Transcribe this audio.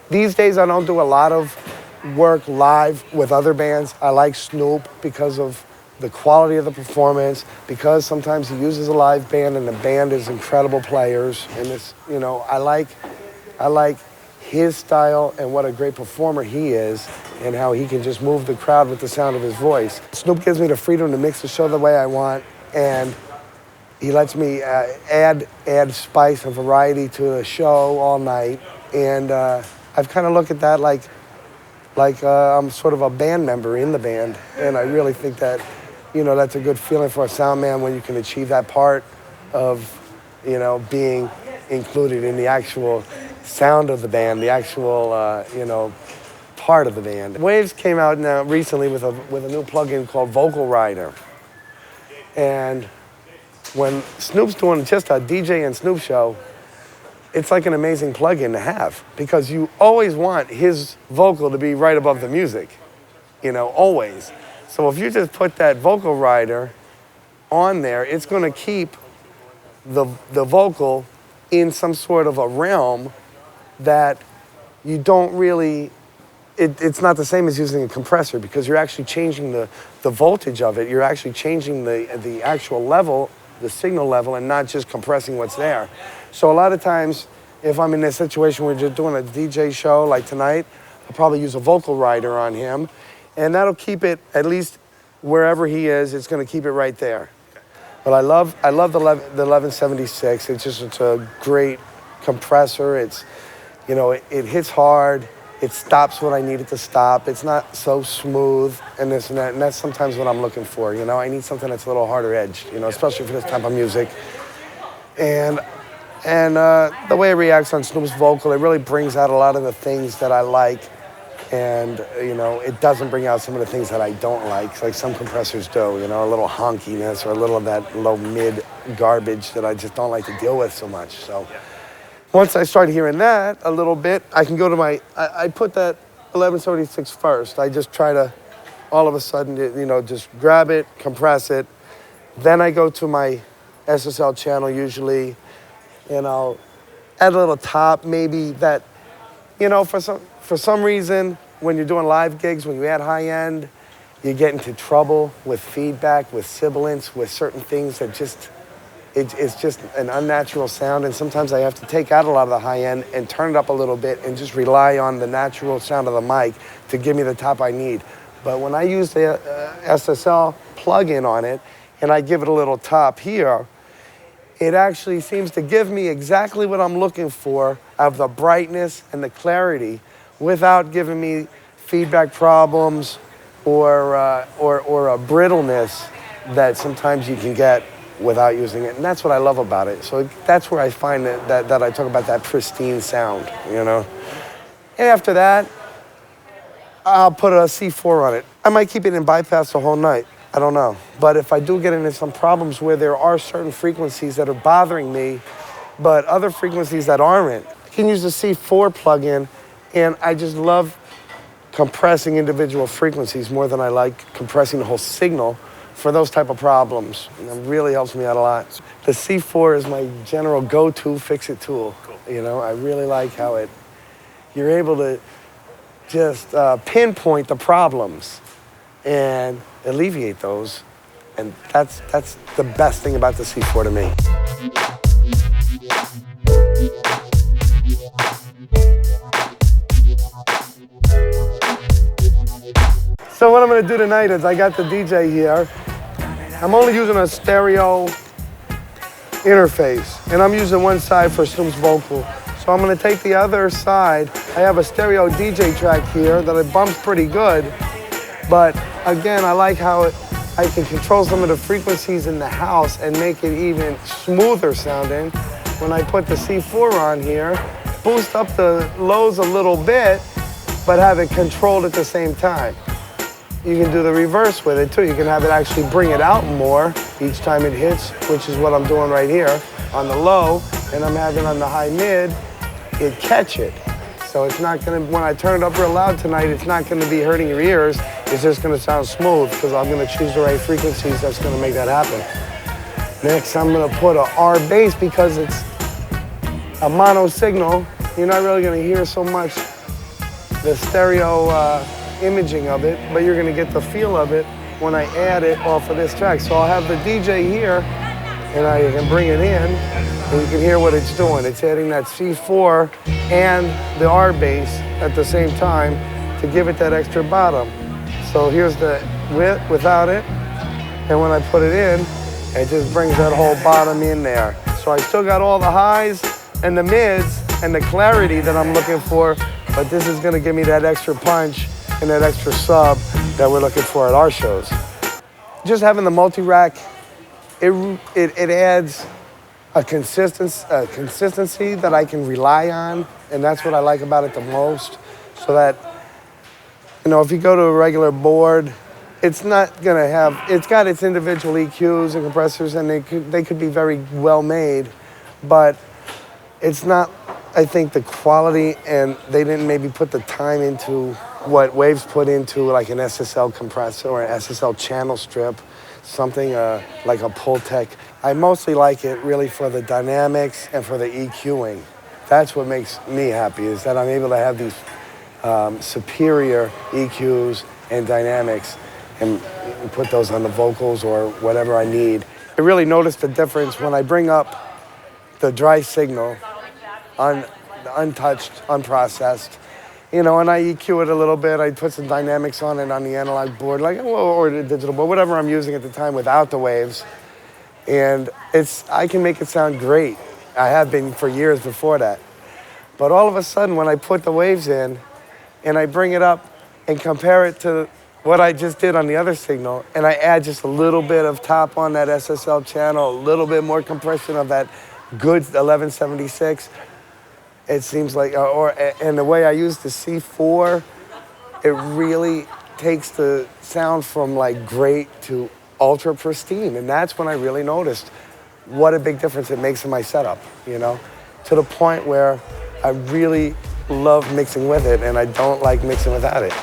These days, I don't do a lot of work live with other bands. I like Snoop because of the quality of the performance, because sometimes he uses a live band and the band is incredible players. And it's, you know, I like his style and what a great performer he is and how he can just move the crowd with the sound of his voice. Snoop gives me the freedom to mix the show the way I want, and he lets me add spice and variety to the show all night. And I've kind of looked at that like I'm sort of a band member in the band. And I really think that, you know, that's a good feeling for a sound man when you can achieve that part of, you know, being included in the actual sound of the band, the actual, you know, part of the band. Waves came out now recently with a new plugin called Vocal Rider. And when Snoop's doing just a DJ and Snoop show, it's like an amazing plugin to have because you always want his vocal to be right above the music, you know, always. So if you just put that vocal rider on there, it's going to keep the vocal in some sort of a realm that you don't really, it's not the same as using a compressor because you're actually changing the voltage of it. You're actually changing the actual level, the signal level, and not just compressing what's there. So a lot of times, if I'm in a situation where we're just doing a DJ show like tonight, I'll probably use a vocal rider on him, and that'll keep it, at least wherever he is, it's gonna keep it right there. But I love the 1176. It's a great compressor. It's, you know, it hits hard. It stops when I need it to stop. It's not so smooth and this and that, and that's sometimes what I'm looking for, you know? I need something that's a little harder edged, you know, especially for this type of music. And the way it reacts on Snoop's vocal, it really brings out a lot of the things that I like, and, you know, it doesn't bring out some of the things that I don't like some compressors do, you know, a little honkiness or a little of that low mid garbage that I just don't like to deal with so much, so. Once I start hearing that a little bit, I can go to I put that 1176 first. I just try to, all of a sudden, you know, just grab it, compress it. Then I go to my SSL channel usually, and I'll add a little top, maybe that, you know, for some reason, when you're doing live gigs, when you add high end, you get into trouble with feedback, with sibilance, with certain things that just, it's just an unnatural sound, and sometimes I have to take out a lot of the high end and turn it up a little bit and just rely on the natural sound of the mic to give me the top I need. But when I use the SSL plug-in on it and I give it a little top here, it actually seems to give me exactly what I'm looking for of the brightness and the clarity without giving me feedback problems or a brittleness that sometimes you can get without using it, and that's what I love about it. So that's where I find that I talk about that pristine sound, you know. And after that, I'll put a C4 on it. I might keep it in bypass the whole night, I don't know. But if I do get into some problems where there are certain frequencies that are bothering me, but other frequencies that aren't, I can use the C4 plug-in, and I just love compressing individual frequencies more than I like compressing the whole signal for those type of problems. And it really helps me out a lot. The C4 is my general go-to fix-it tool. Cool. You know, I really like how you're able to just pinpoint the problems and alleviate those. And that's the best thing about the C4 to me. So what I'm gonna do tonight is I got the DJ here. I'm only using a stereo interface, and I'm using one side for Snoop's vocal. So I'm gonna take the other side. I have a stereo DJ track here that it bumps pretty good, but again, I like how I can control some of the frequencies in the house and make it even smoother sounding. When I put the C4 on here, boost up the lows a little bit, but have it controlled at the same time. You can do the reverse with it too. You can have it actually bring it out more each time it hits, which is what I'm doing right here on the low, and I'm having on the high mid, it catch it. So it's not gonna, when I turn it up real loud tonight, it's not gonna be hurting your ears. It's just gonna sound smooth because I'm gonna choose the right frequencies that's gonna make that happen. Next, I'm gonna put a R bass because it's a mono signal. You're not really gonna hear so much the stereo imaging of it, but you're gonna get the feel of it when I add it off of this track. So I'll have the DJ here, and I can bring it in, and you can hear what it's doing. It's adding that C4 and the R bass at the same time to give it that extra bottom. So here's the without it, and when I put it in, it just brings that whole bottom in there. So I still got all the highs and the mids and the clarity that I'm looking for, but this is gonna give me that extra punch and that extra sub that we're looking for at our shows. Just having the multi-rack, it adds a consistency that I can rely on, and that's what I like about it the most. So that, you know, if you go to a regular board, it's not gonna have, it's got its individual EQs and compressors, and they could be very well made, but it's not, I think, the quality, and they didn't maybe put the time into what Waves put into like an SSL compressor or an SSL channel strip, something like a Pultec. I mostly like it really for the dynamics and for the EQing. That's what makes me happy, is that I'm able to have these superior EQs and dynamics and put those on the vocals or whatever I need. I really noticed the difference when I bring up the dry signal, untouched, unprocessed, you know, and I EQ it a little bit. I put some dynamics on it on the analog board, like, or the digital board, whatever I'm using at the time without the waves. And I can make it sound great. I have been for years before that. But all of a sudden, when I put the waves in and I bring it up and compare it to what I just did on the other signal, and I add just a little bit of top on that SSL channel, a little bit more compression of that good 1176, it seems like, and the way I use the C4, it really takes the sound from like great to ultra pristine. And that's when I really noticed what a big difference it makes in my setup, you know, to the point where I really love mixing with it, and I don't like mixing without it.